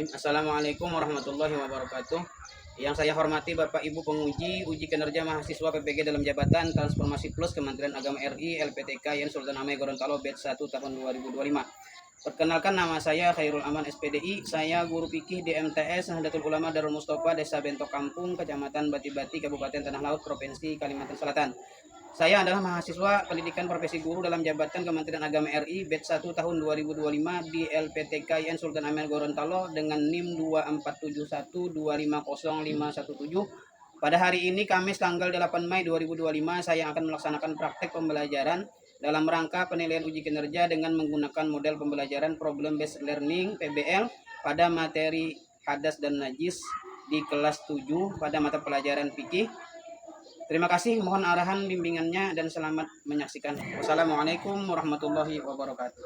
Bismillahirrahmanirrahim. Assalamualaikum warahmatullahi wabarakatuh. Yang saya hormati Bapak Ibu penguji uji kinerja mahasiswa PPG dalam jabatan Transformasi Plus Kementerian Agama RI LPTK Yan Sultan Hamid Gorontalo batch 1 tahun 2025. Perkenalkan, nama saya Khairul Aman SPDI. Saya guru fikih di MTS Nahdlatul Ulama Darul Mustofa, Desa Bentok Kampung, Kecamatan Bati-Bati, Kabupaten Tanah Laut, Provinsi Kalimantan Selatan. Saya adalah mahasiswa pendidikan profesi guru dalam jabatan Kementerian Agama RI batch 1 tahun 2025 di LPTK Yan Sultan Hamid Gorontalo dengan NIM 24712500517. Pada hari ini Kamis tanggal 8 Mei 2025 saya akan melaksanakan praktek pembelajaran dalam rangka penilaian uji kinerja dengan menggunakan model pembelajaran Problem Based Learning PBL pada materi hadas dan najis di kelas 7 pada mata pelajaran fikih. Terima kasih, mohon arahan bimbingannya dan selamat menyaksikan. Wassalamualaikum warahmatullahi wabarakatuh.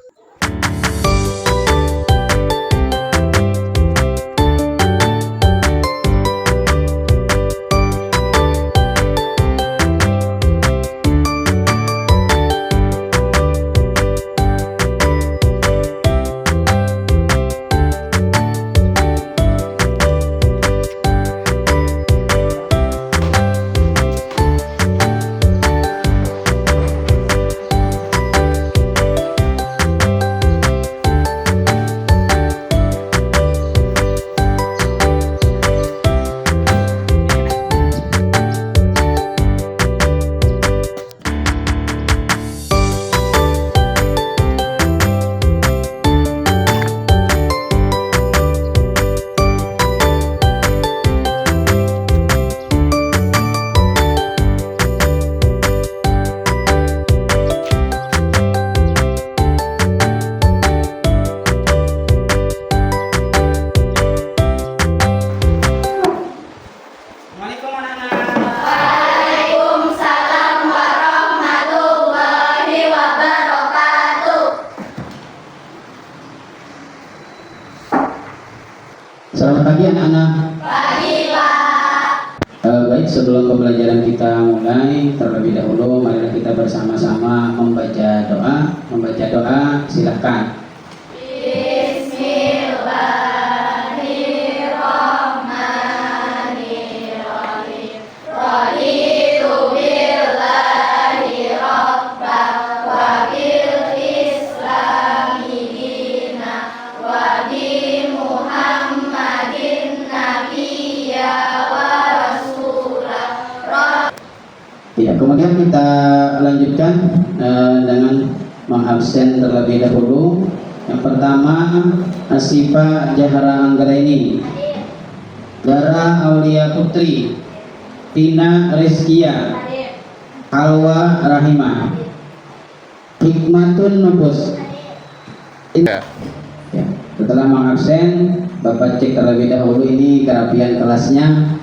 Selamat pagi anak-anak. Pagi, Pak. Baik, sebelum pembelajaran kita mulai, terlebih dahulu mari kita bersama-sama membaca doa. Membaca doa, silakan. Bismillahirrahmanirrahim. Raditu billahi rabban wa bil islami dina wa bi Muhammadin nabiyya wa rasulah. Ya, kemudian kita lanjutkan dengan mengabsen terlebih dahulu. Yang pertama, Asifa Jahara Anggraini, Dara Aulia Putri, Tina Rizkia, Halwa Rahimah, Hikmatun Nubus. Ya, setelah mengabsen, Bapak cek terlebih dahulu ini kerapian kelasnya.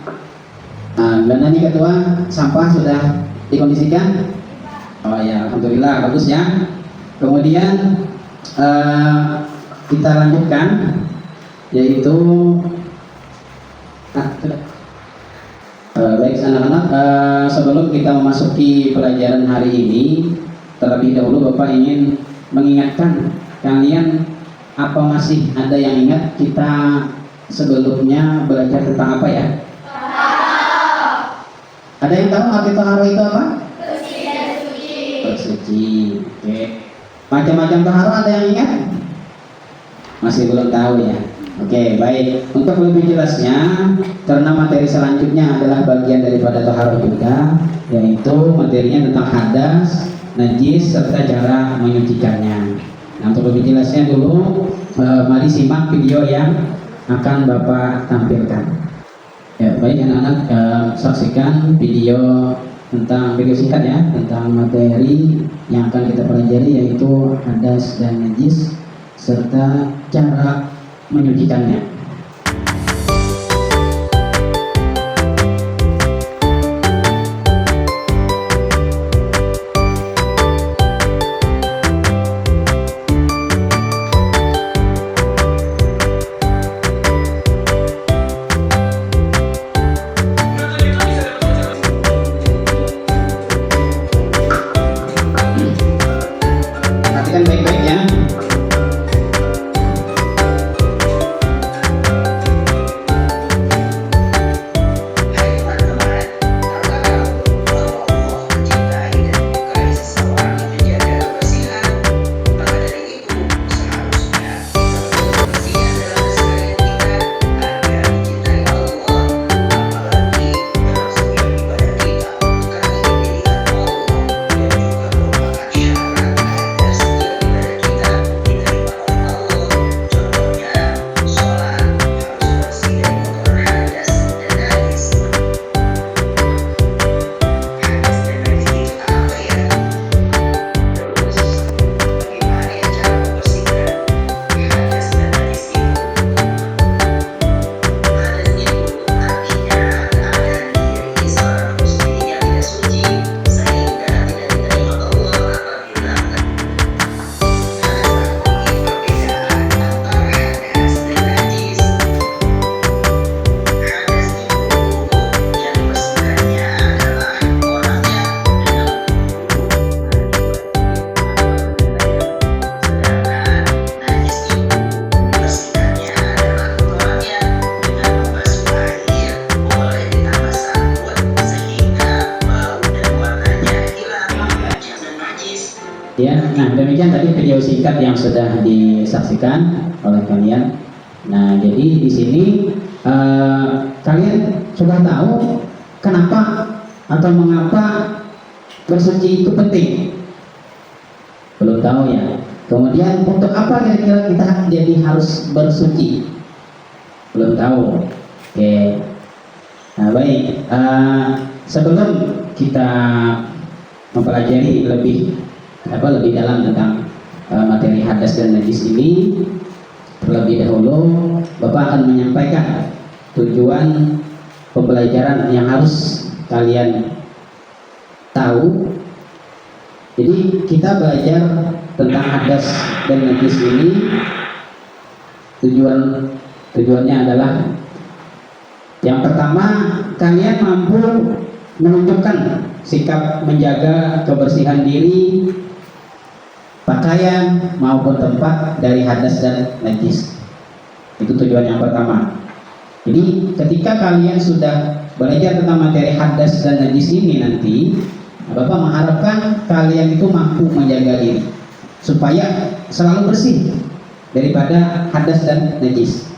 Dan nanti ketua, sampah sudah dikondisikan. Oh ya, alhamdulillah, bagus ya. Kemudian kita lanjutkan, yaitu baik anak-anak, sebelum kita memasuki pelajaran hari ini, terlebih dahulu Bapak ingin mengingatkan kalian, apa masih ada yang ingat kita sebelumnya belajar tentang apa ya? Ada yang tahu arti taharo itu apa? Bersuci. Oke. Macam-macam taharo ada yang ingat? Masih belum tahu ya. Oke, baik. Untuk lebih jelasnya, karena materi selanjutnya adalah bagian daripada taharo juga, yaitu materinya tentang hadas, najis, serta cara menyucikannya. Nah, untuk lebih jelasnya dulu, mari simak video yang akan Bapak tampilkan. Ya, baik anak-anak, saksikan video singkat ya tentang materi yang akan kita pelajari, yaitu hadas dan najis serta cara menyucikannya. Perhatikan baik-baik ya. singkat yang sudah disaksikan oleh kalian. Nah, jadi di sini kalian sudah tahu kenapa atau mengapa bersuci itu penting? Belum tahu ya. Kemudian untuk apa kira-kira kita jadi harus bersuci? Belum tahu. Oke. Nah, baik. Sebelum kita mempelajari lebih dalam tentang materi hadas dan najis ini, terlebih dahulu Bapak akan menyampaikan tujuan pembelajaran yang harus kalian tahu. Jadi kita belajar tentang hadas dan najis ini tujuannya adalah yang pertama, kalian mampu menunjukkan sikap menjaga kebersihan diri, pakaian maupun tempat dari hadas dan najis. Itu tujuan yang pertama. Jadi ketika kalian sudah belajar tentang materi hadas dan najis ini nanti, Bapak mengharapkan kalian itu mampu menjaga diri supaya selalu bersih daripada hadas dan najis.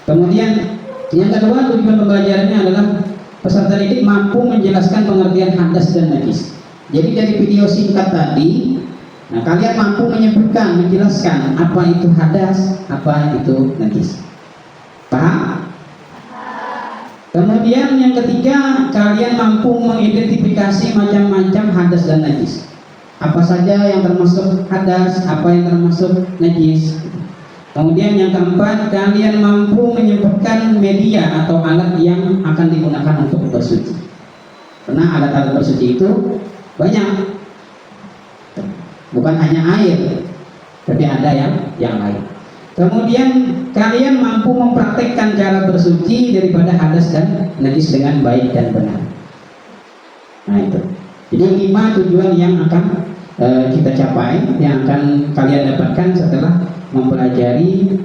Kemudian yang kedua, tujuan pembelajarannya adalah peserta didik mampu menjelaskan pengertian hadas dan najis. Jadi dari video singkat tadi, nah kalian mampu menyebutkan, menjelaskan apa itu hadas, apa itu najis. Paham? Kemudian yang ketiga, kalian mampu mengidentifikasi macam-macam hadas dan najis. Apa saja yang termasuk hadas, apa yang termasuk najis. Kemudian yang keempat, kalian mampu menyebutkan media atau alat yang akan digunakan untuk bersuci. Karena alat-alat bersuci itu banyak, bukan hanya air, tapi ada yang lain. Kemudian kalian mampu mempraktekkan cara bersuci daripada hadas dan najis dengan baik dan benar. Nah itu. Jadi 5 tujuan yang akan kita capai, yang akan kalian dapatkan setelah mempelajari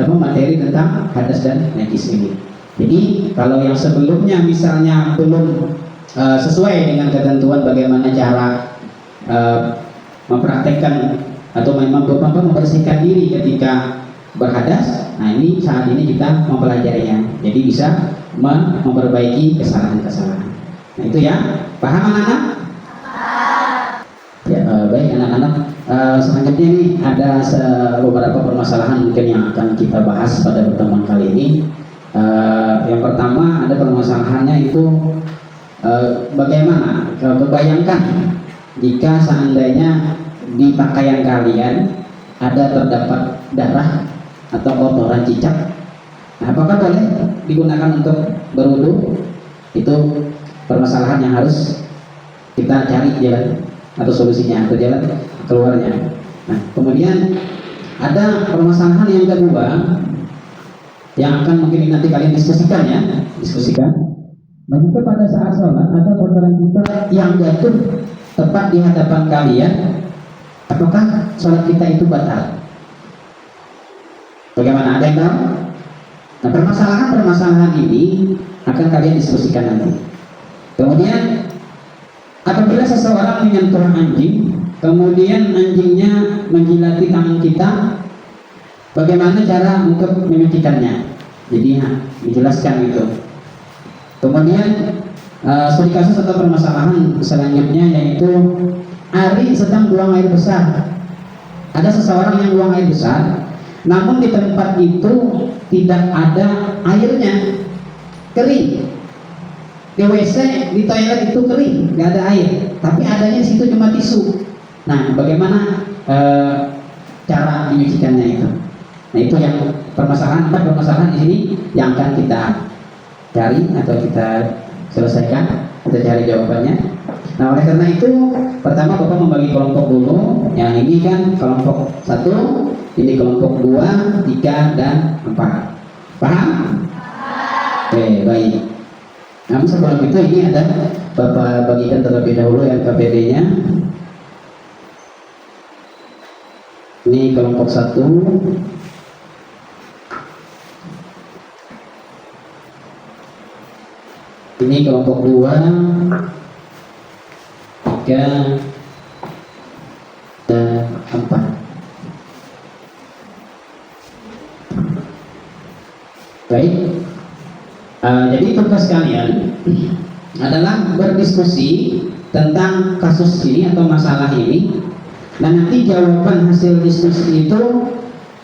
materi tentang hadas dan najis ini. Jadi kalau yang sebelumnya misalnya belum sesuai dengan ketentuan bagaimana cara mempraktekkan atau membersihkan diri ketika berhadas, nah ini saat ini kita mempelajarinya. Jadi bisa memperbaiki kesalahan-kesalahan. Nah itu ya, paham anak-anak? Ya, baik anak-anak. Selanjutnya ini ada beberapa permasalahan mungkin yang akan kita bahas pada pertemuan kali ini. Yang pertama ada permasalahannya itu bagaimana bayangkan jika seandainya di pakaian kalian terdapat darah atau kotoran cicak, nah, apakah boleh digunakan untuk berwudu? Itu permasalahan yang harus kita cari jalan atau solusinya atau jalan keluarnya. Nah, kemudian ada permasalahan yang kedua yang akan mungkin nanti kalian diskusikan. Jika pada saat sholat ada kotoran kita yang jatuh tepat di hadapan kalian, apakah sholat kita itu batal? Bagaimana, ada yang tahu? Nah, permasalahan ini akan kalian diskusikan nanti. Kemudian apabila seseorang menyentuh anjing, kemudian anjingnya menjilati tangan kita, bagaimana cara untuk menyucikannya? Jadi dijelaskan itu. Kemudian studi kasus atau permasalahan selanjutnya yaitu Ari sedang buang air besar. Ada seseorang yang buang air besar, namun di tempat itu tidak ada airnya, kering. Di WC, di toilet itu kering, nggak ada air, tapi adanya di situ cuma tisu. Nah, bagaimana cara menyucikannya itu? Nah, itu yang permasalahan di sini yang akan kita cari atau kita selesaikan, kita cari jawabannya. Nah, oleh karena itu, pertama Bapak membagi kelompok dulu. Yang ini kan kelompok 1, ini kelompok 2, 3, dan 4. Paham? Oke, baik. Namun sebelum itu ini ada Bapak bagikan terlebih dahulu yang KPD-nya. Ini kelompok 1. Ini kelompok 2, 3, dan 4. Baik. Jadi tugas kalian adalah berdiskusi tentang kasus ini atau masalah ini, dan nanti jawaban hasil diskusi itu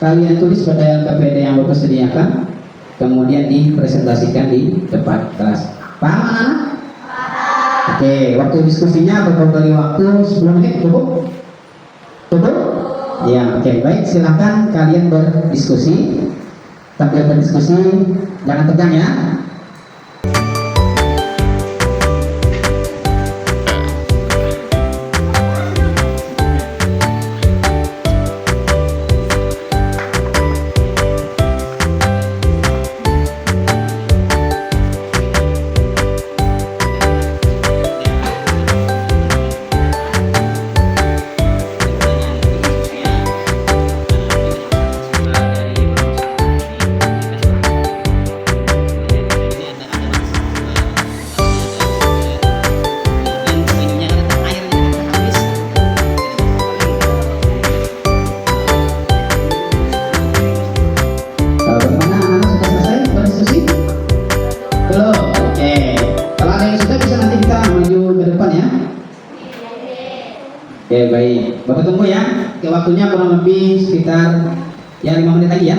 kalian tulis pada LKPD yang Bapak sediakan, kemudian dipresentasikan di depan kelas. Paham anak-anak? Oke, waktu diskusinya Bapak beri waktu 10 menit, cukup? Cukup? Ya, oke, baik, silakan kalian berdiskusi. Sambil berdiskusi, jangan tegang ya. Oke, baik. Bapak tunggu ya. Waktunya kurang lebih sekitar ya 5 menit lagi ya.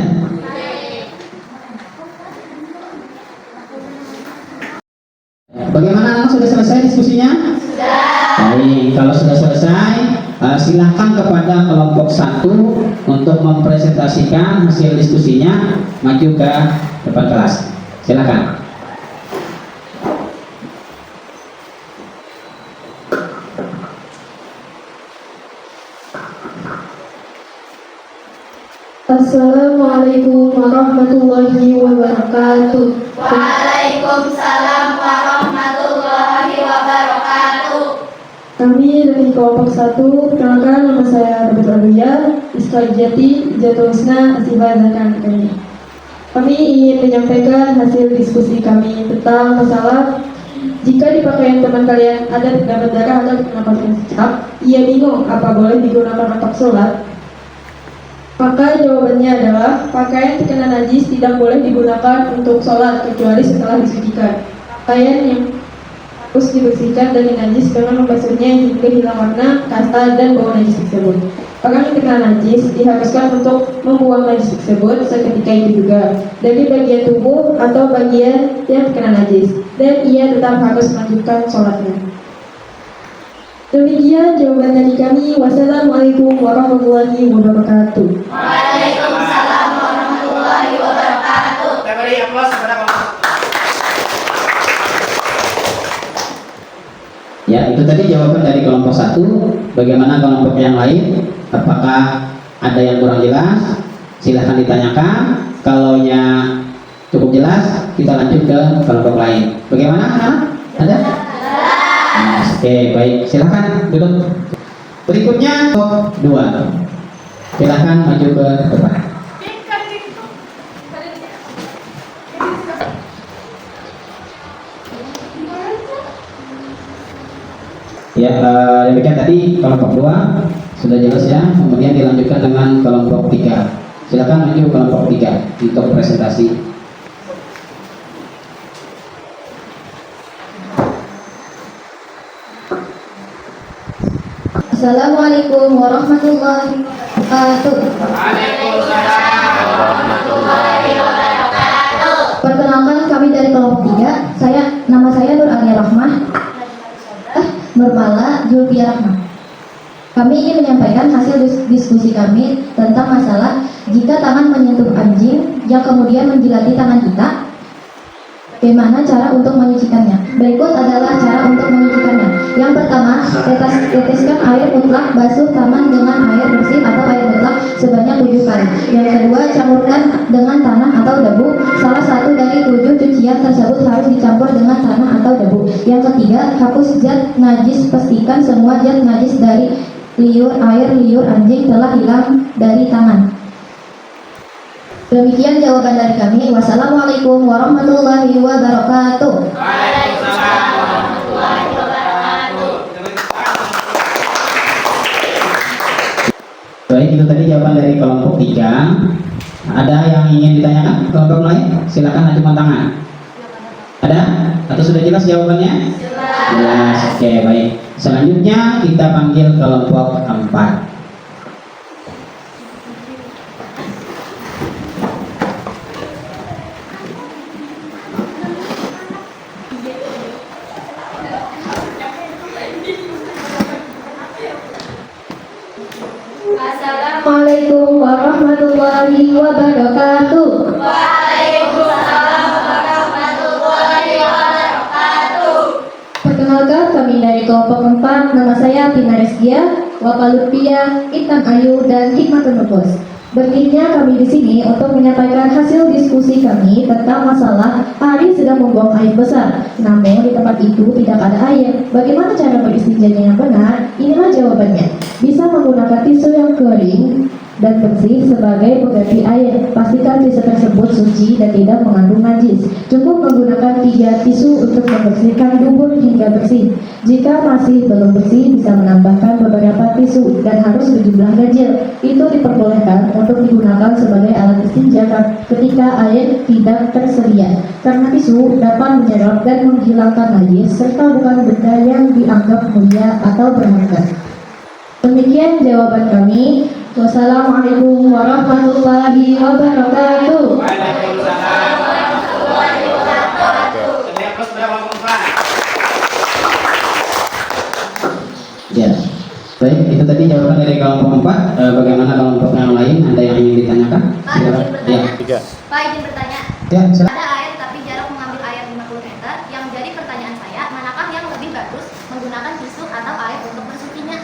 Bagaimana anak sudah selesai diskusinya? Sudah. Baik, kalau sudah selesai, silahkan kepada kelompok 1 untuk mempresentasikan hasil diskusinya, maju ke depan kelas. Silakan. Assalamualaikum warahmatullahi wabarakatuh. Waalaikumsalam warahmatullahi wabarakatuh. Kami dari kelompok 1, perkenalkan nama saya David Aluya, Iskajati, Jatuhusna, Asibazakan kami. Kami ingin menyampaikan hasil diskusi kami tentang masalah jika di pakaian teman kalian ada terdapat darah atau terkena cap, ia bingung apa boleh digunakan untuk sholat. Maka jawabannya adalah pakaian terkena najis tidak boleh digunakan untuk sholat kecuali setelah disucikan. Pakaian yang harus dibersihkan dari najis dengan membasuhnya hingga hilang warna, kasta, dan bau najis tersebut. Pakaian yang terkena najis diharuskan untuk membuang najis tersebut seketika itu juga dari bagian tubuh atau bagian yang terkena najis, dan ia tetap harus melanjutkan sholatnya. Demikian jawaban dari kami. Wassalamualaikum warahmatullahi wabarakatuh. Waalaikumsalam warahmatullahi wabarakatuh. Kita beri aplaus kepada kelompok. Ya, itu tadi jawaban dari kelompok 1. Bagaimana kelompok yang lain? Apakah ada yang kurang jelas? Silahkan ditanyakan. Kalau yang cukup jelas, kita lanjut ke kelompok lain. Bagaimana anak? Ada? Oke, baik. Silahkan duduk. Berikutnya kelompok 2. Silahkan maju ke depan. Ya, demikian tadi kelompok 2 sudah jelas ya. Kemudian dilanjutkan dengan kelompok 3. Silakan maju kelompok 3 untuk presentasi. Assalamualaikum warahmatullahi wabarakatuh. Waalaikumsalam warahmatullahi wabarakatuh. Perkenalkan, kami dari kelompok 3. Nama saya Nur Alia Rahmah. Nurmala Julfia Rahmah. Kami ingin menyampaikan hasil diskusi kami tentang masalah jika tangan menyentuh anjing yang kemudian menjilati tangan kita, bagaimana cara untuk menyucikannya? Berikut adalah cara untuk menyucikannya. Yang pertama, teteskan air mutlak basuh tangan dengan air bersih atau air mutlak sebanyak 7 kali. Yang kedua, campurkan dengan tanah atau debu. Salah satu dari 7 cucian tersebut harus dicampur dengan tanah atau debu. Yang ketiga, hapus zat najis. Pastikan semua zat najis dari air liur anjing telah hilang dari tangan. Demikian jawaban dari kami. Wassalamualaikum warahmatullahi wabarakatuh. Waalaikumsalam warahmatullahi wabarakatuh. Baik, itu tadi jawaban dari kelompok 3. Ada yang ingin ditanyakan kelompok lain? Silakan ajukan tangan. Ada? Atau sudah jelas jawabannya? Jelas. Oke, baik. Selanjutnya kita panggil kelompok 4. Assalamualaikum warahmatullahi wabarakatuh. Waalaikumsalam warahmatullahi wabarakatuh. Perkenalkan, kami dari kelompok 4. Nama saya Tina Reskia, Wapa Lutfia, Intan Ayu, dan Hikmatun Nufus. Berdirinya kami di sini untuk menyampaikan hasil diskusi kami tentang masalah Ari sedang membuang air besar. Namun di tempat itu tidak ada air. Bagaimana cara beristinjanya yang benar? Inilah jawabannya. Bisa menggunakan tisu yang kering dan bersih sebagai pengganti air. Pastikan tisu tersebut suci dan tidak mengandung najis. Cukup menggunakan 3 tisu untuk membersihkan dubur hingga bersih. Jika masih belum bersih, bisa menambahkan beberapa tisu dan harus berjumlah ganjil. Itu diperbolehkan untuk digunakan sebagai alat istinja ketika air tidak tersedia. Karena tisu dapat menyerap dan menghilangkan najis serta bukan benda yang dianggap mulia atau berharga. Demikian jawaban kami. Wassalamualaikum warahmatullahi wabarakatuh. Waalaikumsalam warahmatullahi wabarakatuh. Terlihat plus berapa kelompok? Ya. Baik, itu tadi jawaban dari kelompok 4. Bagaimana kelompok yang lain? Ada yang ingin ditanyakan? Pak, izin Ya. bertanya. Pak, izin bertanya. Ya, silakan. Ada air tapi jarak mengambil air 50 meter. Yang jadi pertanyaan saya, manakah yang lebih bagus menggunakan tisu atau air untuk mensucinya?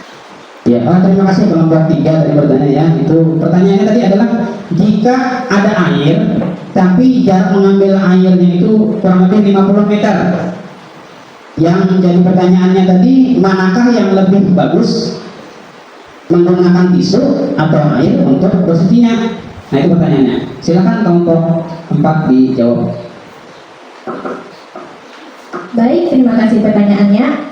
Ya, terima kasih kelompok 3 dari bertanya ya. Itu pertanyaannya tadi adalah jika ada air tapi jarak mengambil airnya itu kurang lebih 50 meter. Yang jadi pertanyaannya tadi, manakah yang lebih bagus menggunakan tisu atau air untuk bersucinya? Nah, itu pertanyaannya. Silakan kelompok 4 dijawab. Baik, terima kasih pertanyaannya.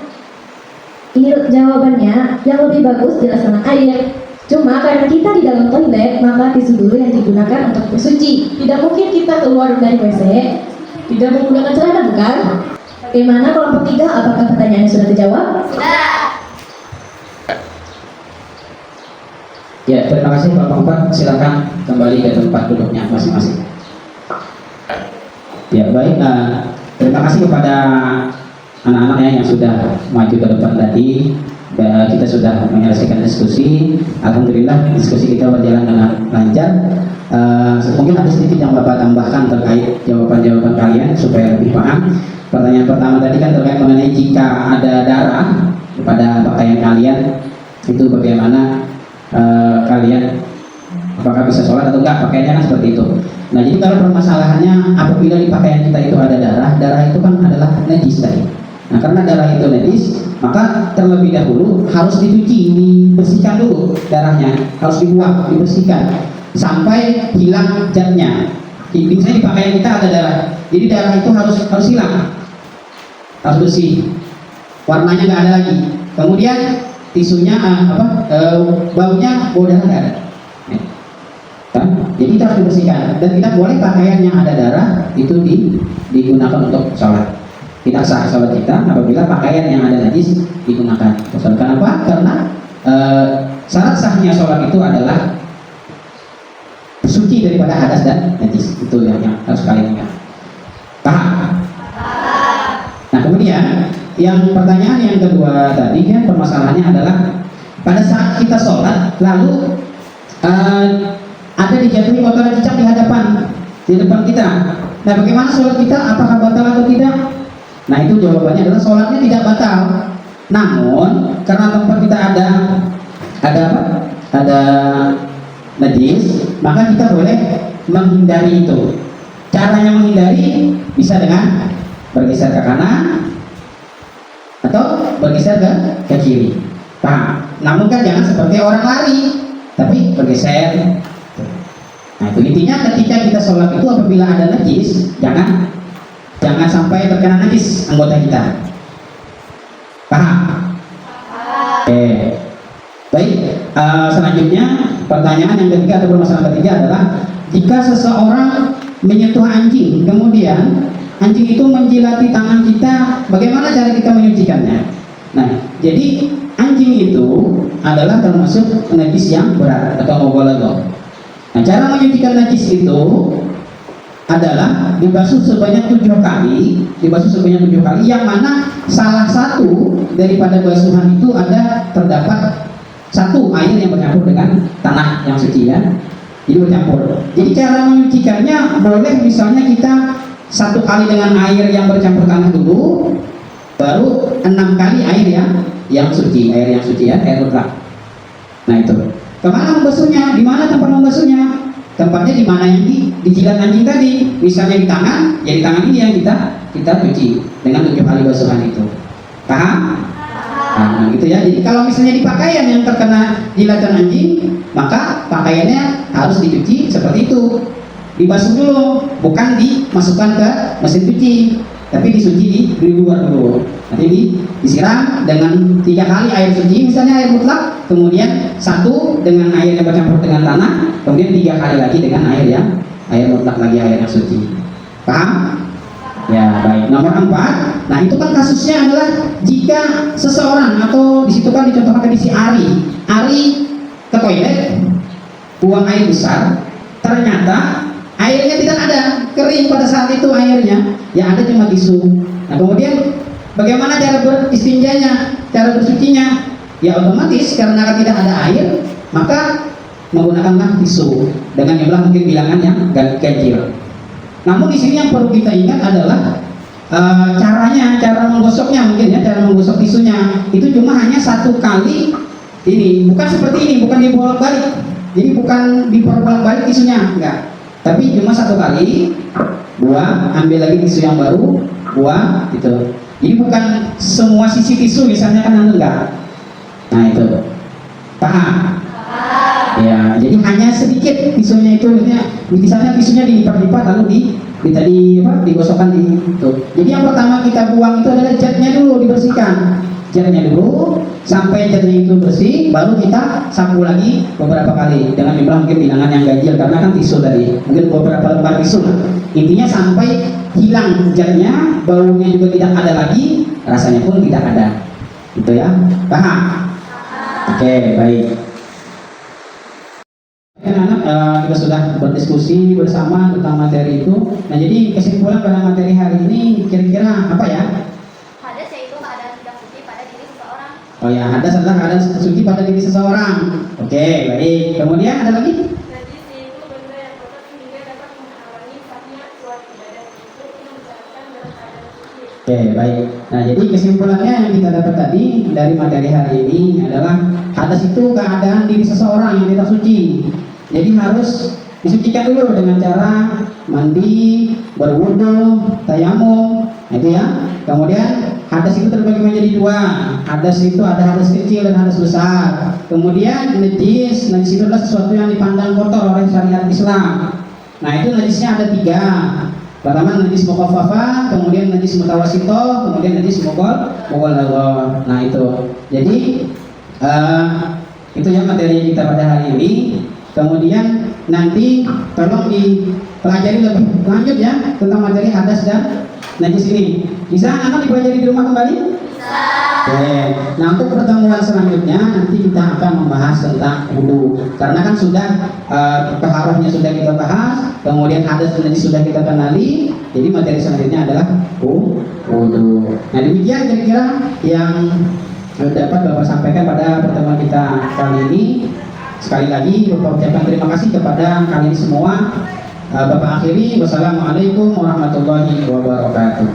Ini jawabannya, yang lebih bagus jelas tanah air. Cuma karena kita di dalam toilet, maka tisu dulu yang digunakan untuk bersuci. Tidak mungkin kita keluar dari WC tidak menggunakan celana, bukan? Bagaimana kelompok 3? Apakah pertanyaannya sudah terjawab? Sudah. Ya, terima kasih kelompok 4. Silakan kembali ke tempat duduknya masing-masing. Ya, baik. Terima kasih kepada anak-anaknya yang sudah maju ke depan tadi. Kita sudah menyelesaikan diskusi. Alhamdulillah diskusi kita berjalan dengan lancar. Mungkin ada sedikit yang Bapak tambahkan terkait jawaban-jawaban kalian supaya lebih paham. Pertanyaan pertama tadi kan terkait mengenai jika ada darah pada pakaian kalian, itu bagaimana kalian apakah bisa sholat atau enggak, pakaiannya kan seperti itu. Nah, jadi kalau permasalahannya apabila di pakaian kita itu ada darah, darah itu kan adalah najis tadi. Nah, karena darah itu najis, maka terlebih dahulu harus dicuci, dibersihkan dulu darahnya, harus dibuang, dibersihkan sampai hilang zatnya. Misalnya di pakaian kita ada darah, jadi darah itu harus hilang, harus bersih, warnanya nggak ada lagi. Kemudian tisunya baunya bau darah nggak ada. Jadi kita harus dibersihkan dan kita boleh pakaian yang ada darah itu digunakan untuk sholat. Kita sah sholat kita apabila pakaian yang ada najis digunakan untuk sholat. Kenapa? Karena syarat sahnya sholat itu adalah suci daripada hadas dan najis. Itu yang harus kalian ingat. Paham? Nah, kemudian yang pertanyaan yang kedua tadi kan permasalahannya adalah pada saat kita sholat lalu ada dijatuhi kotoran cicak di depan kita. Nah, bagaimana sholat kita? Apakah batal atau tidak? Nah, itu jawabannya adalah sholatnya tidak batal. Namun karena tempat kita ada apa? Ada najis, maka kita boleh menghindari itu. Caranya menghindari bisa dengan bergeser ke kanan atau bergeser ke kiri. Paham? Namun kan jangan seperti orang lari, tapi bergeser. Nah, itu intinya ketika kita sholat itu apabila ada najis, jangan sampai terkena najis anggota kita. Paham? Oke. Baik, selanjutnya pertanyaan yang ketiga atau permasalahan ketiga adalah jika seseorang menyentuh anjing, kemudian anjing itu menjilati tangan kita, bagaimana cara kita menyucikannya? Nah, jadi anjing itu adalah termasuk najis yang berat atau mughalladhah. Nah, cara menyucikan najis itu adalah dibasuh sebanyak 7 kali, yang mana salah satu daripada basuhan itu terdapat satu air yang bercampur dengan tanah yang suci ya. Jadi bercampur. Jadi cara menyucikannya boleh misalnya kita 1 kali dengan air yang bercampur tanah dulu, baru 6 kali air yang suci ya, air mutlak. Nah itu. Kemana membasuhnya? Di mana tempat membasuhnya? Tempatnya di mana yang dijilat anjing tadi. Misalnya di tangan, ya di tangan ini yang kita cuci dengan 7 kali basuhan itu. Paham? Nah, gitu ya. Jadi kalau misalnya di pakaian yang terkena jilatan anjing, maka pakaiannya harus dicuci seperti itu. Dibasuh dulu, bukan dimasukkan ke mesin cuci, tapi disuci di luar dulu. Nanti disiram dengan 3 kali air suci, misalnya air mutlak, kemudian 1 dengan air yang bercampur dengan tanah, kemudian 3 kali lagi dengan air mutlak lagi, air yang suci. Paham? Ya baik. Nomor 4. Nah itu kan kasusnya adalah jika seseorang, atau disitu kan dicontohkan di si Ari ke toilet, buang air besar, ternyata airnya tidak ada, kering pada saat itu airnya, yang ada cuma tisu. Nah kemudian bagaimana cara beristinjanya, cara bersucinya? Ya otomatis karena tidak ada air, maka menggunakanlah tisu dengan jumlah mungkin bilangan yang ganjil. Namun di sini yang perlu kita ingat adalah cara menggosoknya, mungkin ya, cara menggosok tisunya itu cuma hanya 1 kali. Ini bukan seperti ini, bukan dibolak-balik. Jadi bukan dibolak-balik tisunya, enggak. Tapi cuma 1 kali, buang, ambil lagi tisu yang baru, buang, gitu. Jadi bukan semua sisi tisu misalnya kan enggak. Nah itu, paham? Ya, jadi hanya sedikit tisunya itu, misalnya tisunya dilipat-lipat lalu digosokkan di itu. Jadi yang pertama kita buang itu adalah jatnya dulu, dibersihkan. Jatnya dulu sampai jatnya itu bersih, baru kita sapu lagi beberapa kali dengan jumlah mungkin bilangan yang ganjil karena kan tisu tadi, mungkin beberapa lembar tisu. Intinya sampai hilang jatnya, baunya juga tidak ada lagi, rasanya pun tidak ada. Gitu ya. Paham? Oke, baik. Kita sudah berdiskusi bersama tentang materi itu. Nah jadi kesimpulan pada materi hari ini kira-kira apa ya? Hadas yaitu keadaan tidak suci pada diri seseorang. Oh ya, hadas adalah keadaan suci pada diri seseorang. Oke, baik. Kemudian ada lagi? Najis yaitu benda yang kotor sehingga dapat menghalangi sahnya suatu ibadah itu yang dijalankan dalam keadaan suci. Oke, baik. Nah jadi kesimpulannya yang kita dapat tadi dari materi hari ini adalah hadas itu keadaan diri seseorang yang tidak suci. Jadi harus disucikan dulu dengan cara mandi, berwudu, tayamum, itu ya. Kemudian hadas itu terbagi menjadi 2. Hadas itu ada hadas kecil dan hadas besar. Kemudian najis itu adalah sesuatu yang dipandang kotor oleh syariat Islam. Nah itu najisnya ada 3. Pertama najis mukhaffafah, kemudian najis mutawassithah, kemudian najis mughalladhah. Nah itu. Jadi itu yang materi kita pada hari ini. Kemudian nanti tolong dipelajari lebih lanjut ya tentang materi hadas dan najis ini. Bisa anak dipelajari di rumah kembali? Bisa. Oke. Nah untuk pertemuan selanjutnya nanti kita akan membahas tentang wudu. Karena kan sudah taharahnya sudah kita bahas, kemudian hadas dan najis sudah kita kenali. Jadi materi selanjutnya adalah wudu. Nah demikian kira-kira yang dapat Bapak sampaikan pada pertemuan kita kali ini. Sekali lagi Bapak ucapkan terima kasih kepada kalian semua. Bapak akhiri, wassalamualaikum warahmatullahi wabarakatuh.